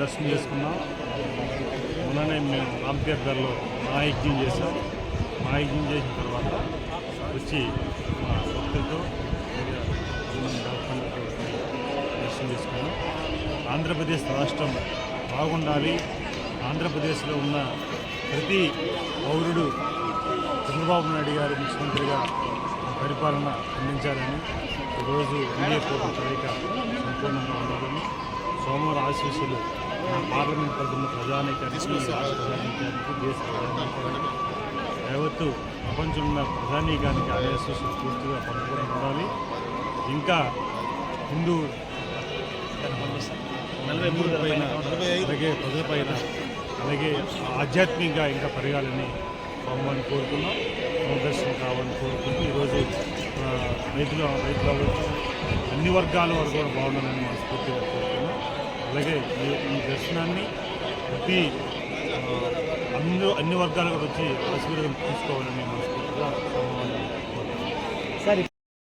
దర్శనం చేసుకున్నాం. మొన్ననే మేము రామతీర్థంలో మహాయజ్ఞం చేసాం. మహాయజ్ఞం చేసిన తర్వాత వచ్చి మా భక్తులతో దర్శనం చేసుకున్నాం. ఆంధ్రప్రదేశ్ రాష్ట్రం బాగుండాలి, ఆంధ్రప్రదేశ్లో ఉన్న ప్రతి పౌరుడు చంద్రబాబు నాయుడు గారు ముఖ్యమంత్రిగా పరిపాలన అందించాలని ఈరోజు ఎన్డీఏ కూటమి కలయిక సంపూర్ణంగా ఉండాలని సోమవారం ఆశీస్సులు పార్లమెంట్ పరిధిలో ప్రజానీకానికి, రాష్ట్ర ప్రజానీకానికి, దేశ ప్రజానీకానికి, యావత్తు ప్రపంచంలో ప్రజానీకానికి ఆశీస్సులు పూర్తిగా పంపుకొని ఉండాలి. ఇంకా హిందూ పైన అలాగే ప్రజల పైన అలాగే ఆధ్యాత్మికంగా ఇంకా పెరగాలని స్వామివారిని కోరుకున్నాం. దర్శనం కావాలని కోరుకుంటూ ఈరోజు రైతులు అవ్వచ్చు, అన్ని వర్గాల వారు కూడా బాగుండాలని మనస్ఫూర్తిగా కోరుకున్నాం. అలాగే ఈ దర్శనాన్ని ప్రతి అన్ని వర్గాలు కూడా వచ్చి ఆశీర్వాదం తీసుకోవాలని మనస్ఫూర్తిగా